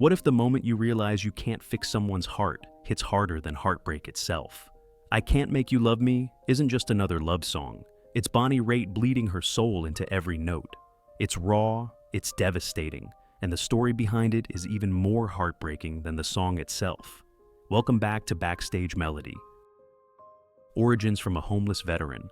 What if the moment you realize you can't fix someone's heart hits harder than heartbreak itself? I Can't Make You Love Me isn't just another love song. It's Bonnie Raitt bleeding her soul into every note. It's raw, it's devastating, and the story behind it is even more heartbreaking than the song itself. Welcome back to Backstage Melody. Origins from a homeless veteran.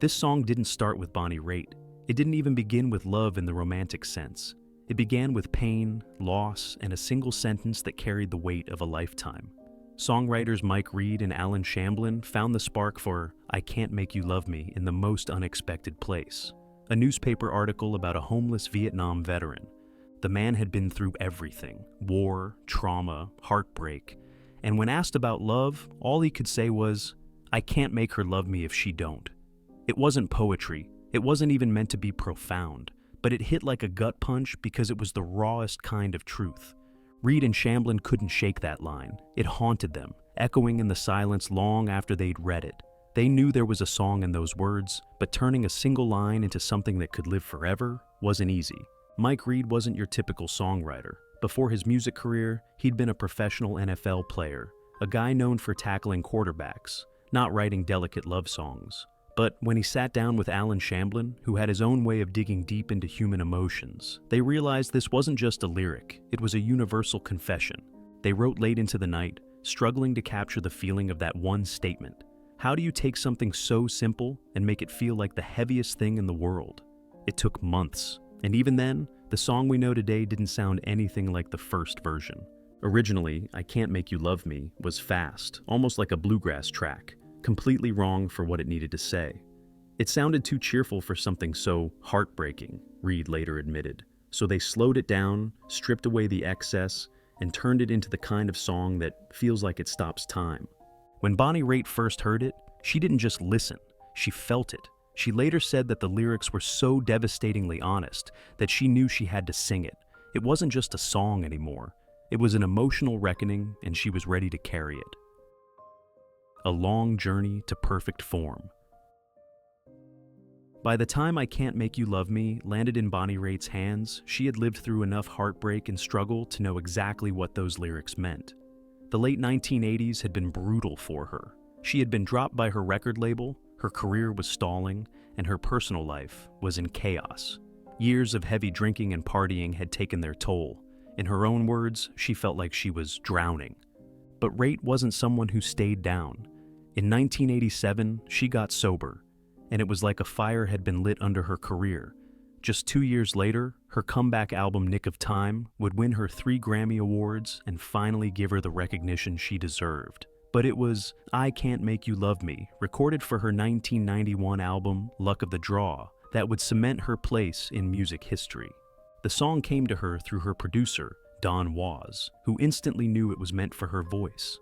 This song didn't start with Bonnie Raitt. It didn't even begin with love in the romantic sense. It began with pain, loss, and a single sentence that carried the weight of a lifetime. Songwriters Reid and Shamblin found the spark for I Can't Make You Love Me in the most unexpected place. A newspaper article about a homeless Vietnam veteran. The man had been through everything: war, trauma, heartbreak. And when asked about love, all he could say was, I can't make her love me if she don't. It wasn't poetry. It wasn't even meant to be profound. But it hit like a gut punch because it was the rawest kind of truth. Reid and Shamblin couldn't shake that line. It haunted them, echoing in the silence long after they'd read it. They knew there was a song in those words, but turning a single line into something that could live forever wasn't easy. Reid wasn't your typical songwriter. Before his music career, he'd been a professional NFL player, a guy known for tackling quarterbacks, not writing delicate love songs. But when he sat down with Shamblin, who had his own way of digging deep into human emotions, they realized this wasn't just a lyric, it was a universal confession. They wrote late into the night, struggling to capture the feeling of that one statement. How do you take something so simple and make it feel like the heaviest thing in the world? It took months, and even then, the song we know today didn't sound anything like the first version. Originally, I Can't Make You Love Me was fast, almost like a bluegrass track. Completely wrong for what it needed to say. It sounded too cheerful for something so heartbreaking, Reid later admitted. So they slowed it down, stripped away the excess, and turned it into the kind of song that feels like it stops time. When Bonnie Raitt first heard it, she didn't just listen, she felt it. She later said that the lyrics were so devastatingly honest that she knew she had to sing it. It wasn't just a song anymore. It was an emotional reckoning, and she was ready to carry it. A long journey to perfect form. By the time I Can't Make You Love Me landed in Bonnie Raitt's hands, she had lived through enough heartbreak and struggle to know exactly what those lyrics meant. The late 1980s had been brutal for her. She had been dropped by her record label, her career was stalling, and her personal life was in chaos. Years of heavy drinking and partying had taken their toll. In her own words, she felt like she was drowning. But Raitt wasn't someone who stayed down. In 1987, she got sober, and it was like a fire had been lit under her career. Just 2 years later, her comeback album Nick of Time would win her 3 Grammy Awards and finally give her the recognition she deserved. But it was I Can't Make You Love Me, recorded for her 1991 album Luck of the Draw, that would cement her place in music history. The song came to her through her producer, Don Was, who instantly knew it was meant for her voice.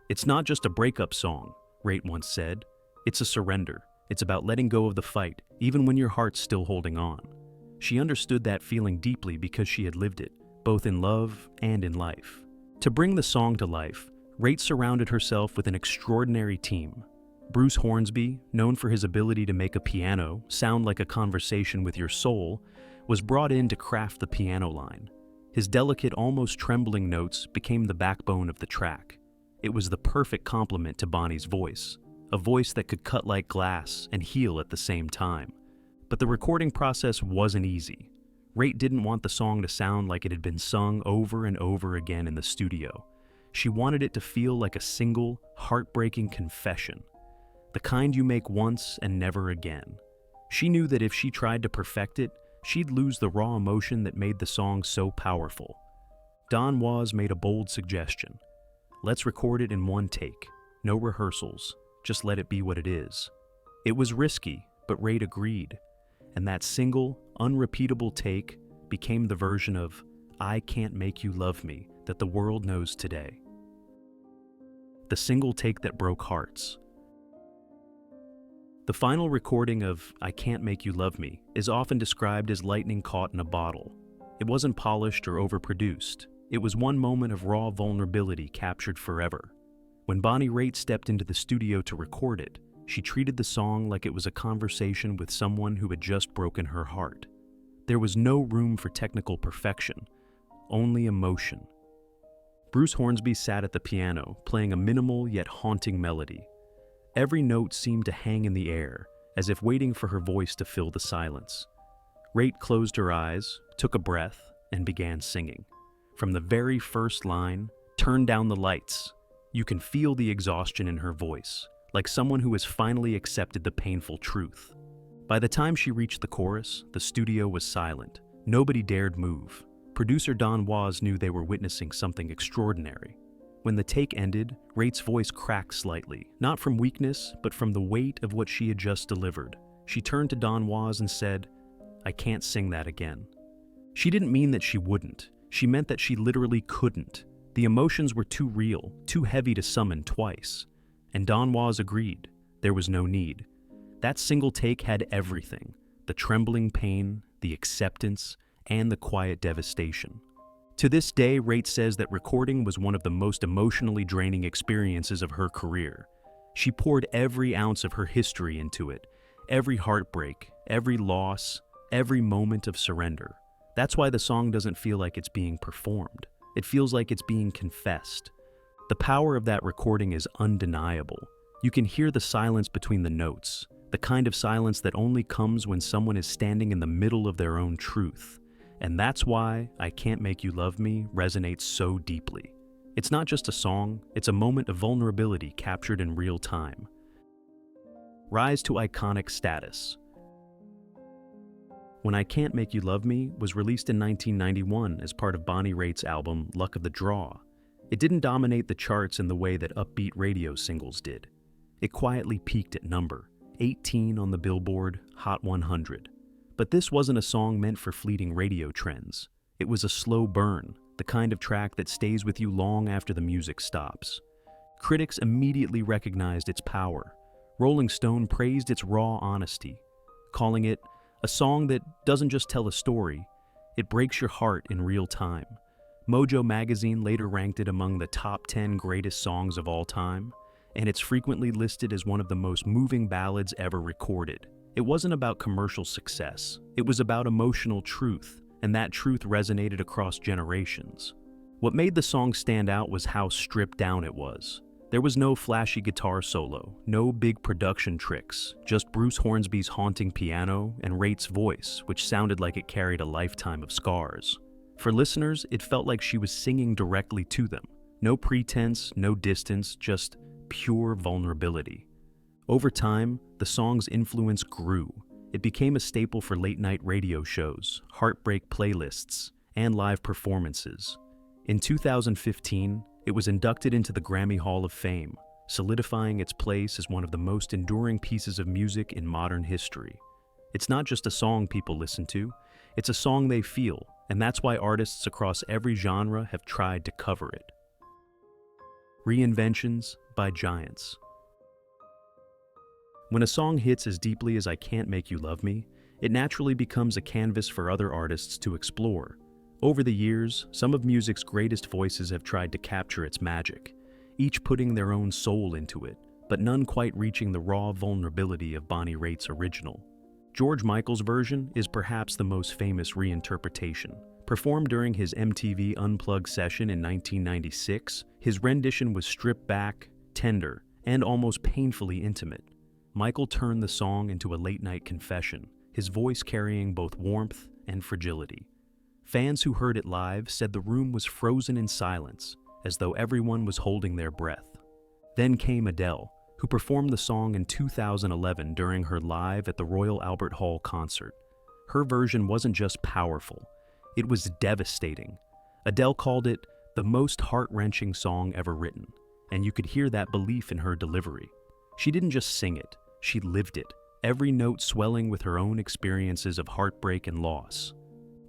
It's not just a breakup song, Raitt once said. It's a surrender. It's about letting go of the fight, even when your heart's still holding on. She understood that feeling deeply because she had lived it, both in love and in life. To bring the song to life, Raitt surrounded herself with an extraordinary team. Bruce Hornsby, known for his ability to make a piano sound like a conversation with your soul, was brought in to craft the piano line. His delicate, almost trembling notes became the backbone of the track. It was the perfect complement to Bonnie's voice, a voice that could cut like glass and heal at the same time. But the recording process wasn't easy. Raitt didn't want the song to sound like it had been sung over and over again in the studio. She wanted it to feel like a single, heartbreaking confession, the kind you make once and never again. She knew that if she tried to perfect it, she'd lose the raw emotion that made the song so powerful. Don Was made a bold suggestion. Let's record it in one take. No rehearsals. Just let it be what it is. It was risky, but Raitt agreed. And that single, unrepeatable take became the version of I Can't Make You Love Me that the world knows today. The single take that broke hearts. The final recording of I Can't Make You Love Me is often described as lightning caught in a bottle. It wasn't polished or overproduced. It was one moment of raw vulnerability captured forever. When Bonnie Raitt stepped into the studio to record it, she treated the song like it was a conversation with someone who had just broken her heart. There was no room for technical perfection, only emotion. Bruce Hornsby sat at the piano, playing a minimal yet haunting melody. Every note seemed to hang in the air, as if waiting for her voice to fill the silence. Raitt closed her eyes, took a breath, and began singing. From the very first line, "Turn down the lights," you can feel the exhaustion in her voice, like someone who has finally accepted the painful truth. By the time she reached the chorus, the studio was silent. Nobody dared move. Producer Don Was knew they were witnessing something extraordinary. When the take ended, Raitt's voice cracked slightly, not from weakness, but from the weight of what she had just delivered. She turned to Don Was and said, "I can't sing that again." She didn't mean that she wouldn't. She meant that she literally couldn't. The emotions were too real, too heavy to summon twice. And Don Was agreed. There was no need. That single take had everything: the trembling pain, the acceptance, and the quiet devastation. To this day, Raitt says that recording was one of the most emotionally draining experiences of her career. She poured every ounce of her history into it, every heartbreak, every loss, every moment of surrender. That's why the song doesn't feel like it's being performed. It feels like it's being confessed. The power of that recording is undeniable. You can hear the silence between the notes, the kind of silence that only comes when someone is standing in the middle of their own truth. And that's why "I Can't Make You Love Me" resonates so deeply. It's not just a song, it's a moment of vulnerability captured in real time. Rise to iconic status. When "I Can't Make You Love Me" was released in 1991 as part of Bonnie Raitt's album Luck of the Draw, it didn't dominate the charts in the way that upbeat radio singles did. It quietly peaked at number 18 on the Billboard Hot 100. But this wasn't a song meant for fleeting radio trends. It was a slow burn, the kind of track that stays with you long after the music stops. Critics immediately recognized its power. Rolling Stone praised its raw honesty, calling it a song that doesn't just tell a story, it breaks your heart in real time. Mojo magazine later ranked it among the top 10 greatest songs of all time, and it's frequently listed as one of the most moving ballads ever recorded. It wasn't about commercial success, it was about emotional truth, and that truth resonated across generations. What made the song stand out was how stripped down it was. There was no flashy guitar solo, no big production tricks, just Bruce Hornsby's haunting piano and Raitt's voice, which sounded like it carried a lifetime of scars. For listeners, it felt like she was singing directly to them. No pretense, no distance, just pure vulnerability. Over time, the song's influence grew. It became a staple for late-night radio shows, heartbreak playlists, and live performances. In 2015, it was inducted into the Grammy Hall of Fame, solidifying its place as one of the most enduring pieces of music in modern history. It's not just a song people listen to, it's a song they feel, and that's why artists across every genre have tried to cover it. Reinventions by Giants. When a song hits as deeply as "I Can't Make You Love Me," it naturally becomes a canvas for other artists to explore. Over the years, some of music's greatest voices have tried to capture its magic, each putting their own soul into it, but none quite reaching the raw vulnerability of Bonnie Raitt's original. George Michael's version is perhaps the most famous reinterpretation. Performed during his MTV Unplugged session in 1996, his rendition was stripped back, tender, and almost painfully intimate. Michael turned the song into a late-night confession, his voice carrying both warmth and fragility. Fans who heard it live said the room was frozen in silence, as though everyone was holding their breath. Then came Adele, who performed the song in 2011 during her Live at the Royal Albert Hall concert. Her version wasn't just powerful, it was devastating. Adele called it the most heart-wrenching song ever written, and you could hear that belief in her delivery. She didn't just sing it, she lived it, every note swelling with her own experiences of heartbreak and loss.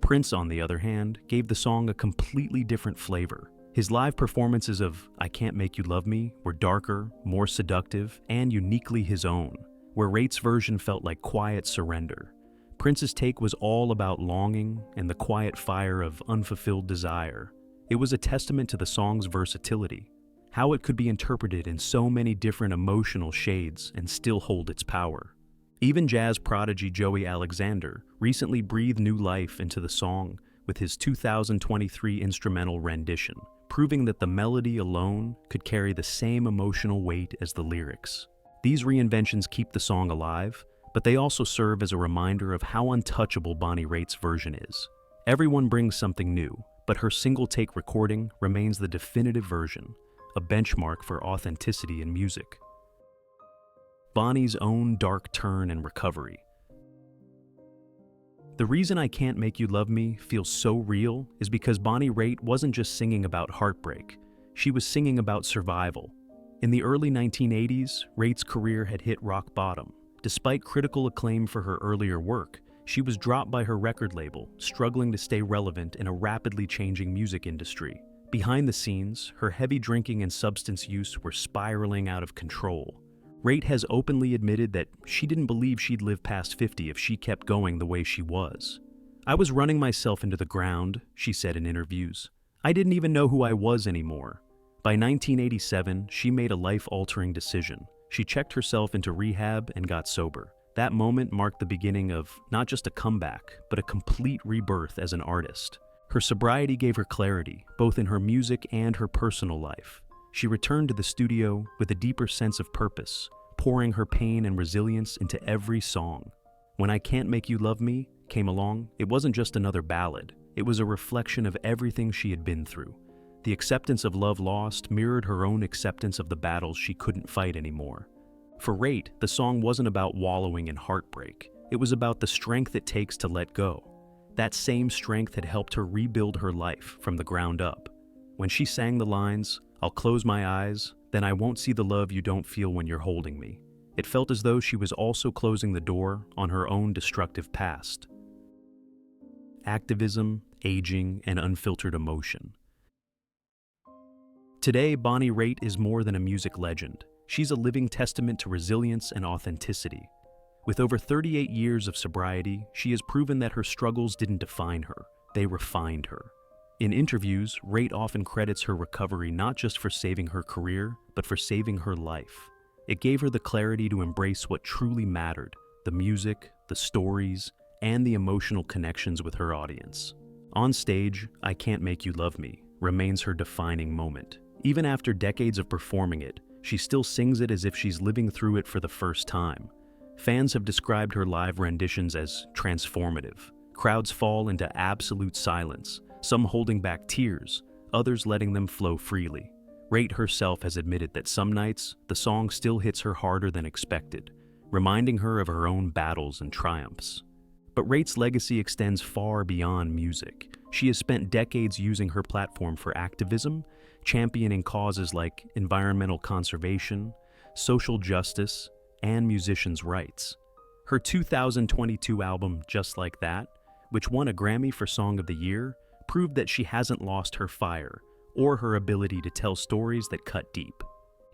Prince, on the other hand, gave the song a completely different flavor. His live performances of "I Can't Make You Love Me" were darker, more seductive, and uniquely his own, where Raitt's version felt like quiet surrender. Prince's take was all about longing and the quiet fire of unfulfilled desire. It was a testament to the song's versatility, how it could be interpreted in so many different emotional shades and still hold its power. Even jazz prodigy Joey Alexander recently breathed new life into the song with his 2023 instrumental rendition, proving that the melody alone could carry the same emotional weight as the lyrics. These reinventions keep the song alive, but they also serve as a reminder of how untouchable Bonnie Raitt's version is. Everyone brings something new, but her single-take recording remains the definitive version, a benchmark for authenticity in music. Bonnie's own dark turn and recovery. The reason I Can't Make You Love Me feels so real is because Bonnie Raitt wasn't just singing about heartbreak, she was singing about survival. In the early 1980s, Raitt's career had hit rock bottom. Despite critical acclaim for her earlier work, she was dropped by her record label, struggling to stay relevant in a rapidly changing music industry. Behind the scenes, her heavy drinking and substance use were spiraling out of control. Raitt has openly admitted that she didn't believe she'd live past 50 if she kept going the way she was. "I was running myself into the ground," she said in interviews. "I didn't even know who I was anymore." By 1987, she made a life-altering decision. She checked herself into rehab and got sober. That moment marked the beginning of not just a comeback, but a complete rebirth as an artist. Her sobriety gave her clarity, both in her music and her personal life. She returned to the studio with a deeper sense of purpose, pouring her pain and resilience into every song. When I Can't Make You Love Me came along, it wasn't just another ballad. It was a reflection of everything she had been through. The acceptance of love lost mirrored her own acceptance of the battles she couldn't fight anymore. For Raitt, the song wasn't about wallowing in heartbreak. It was about the strength it takes to let go. That same strength had helped her rebuild her life from the ground up. When she sang the lines, "I'll close my eyes, then I won't see the love you don't feel when you're holding me," it felt as though she was also closing the door on her own destructive past. Activism, aging, and unfiltered emotion. Today, Bonnie Raitt is more than a music legend. She's a living testament to resilience and authenticity. With over 38 years of sobriety, she has proven that her struggles didn't define her, they refined her. In interviews, Raitt often credits her recovery not just for saving her career, but for saving her life. It gave her the clarity to embrace what truly mattered: the music, the stories, and the emotional connections with her audience. On stage, I Can't Make You Love Me remains her defining moment. Even after decades of performing it, she still sings it as if she's living through it for the first time. Fans have described her live renditions as transformative. Crowds fall into absolute silence, some holding back tears, others letting them flow freely. Raitt herself has admitted that some nights, the song still hits her harder than expected, reminding her of her own battles and triumphs. But Raitt's legacy extends far beyond music. She has spent decades using her platform for activism, championing causes like environmental conservation, social justice, and musicians' rights. Her 2022 album, Just Like That, which won a Grammy for Song of the Year, proved that she hasn't lost her fire or her ability to tell stories that cut deep.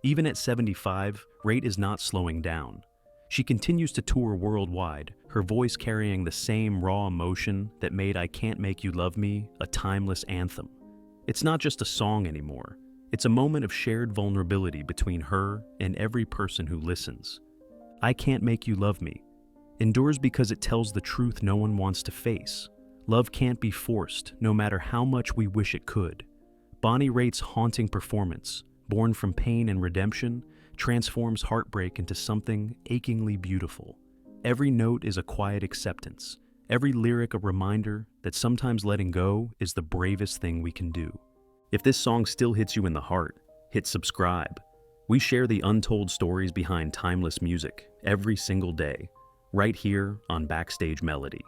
Even at 75, Raitt is not slowing down. She continues to tour worldwide, her voice carrying the same raw emotion that made I Can't Make You Love Me a timeless anthem. It's not just a song anymore. It's a moment of shared vulnerability between her and every person who listens. I Can't Make You Love Me endures because it tells the truth no one wants to face. Love can't be forced, no matter how much we wish it could. Bonnie Raitt's haunting performance, born from pain and redemption, transforms heartbreak into something achingly beautiful. Every note is a quiet acceptance, every lyric a reminder that sometimes letting go is the bravest thing we can do. If this song still hits you in the heart, hit subscribe. We share the untold stories behind timeless music every single day, right here on Backstage Melody.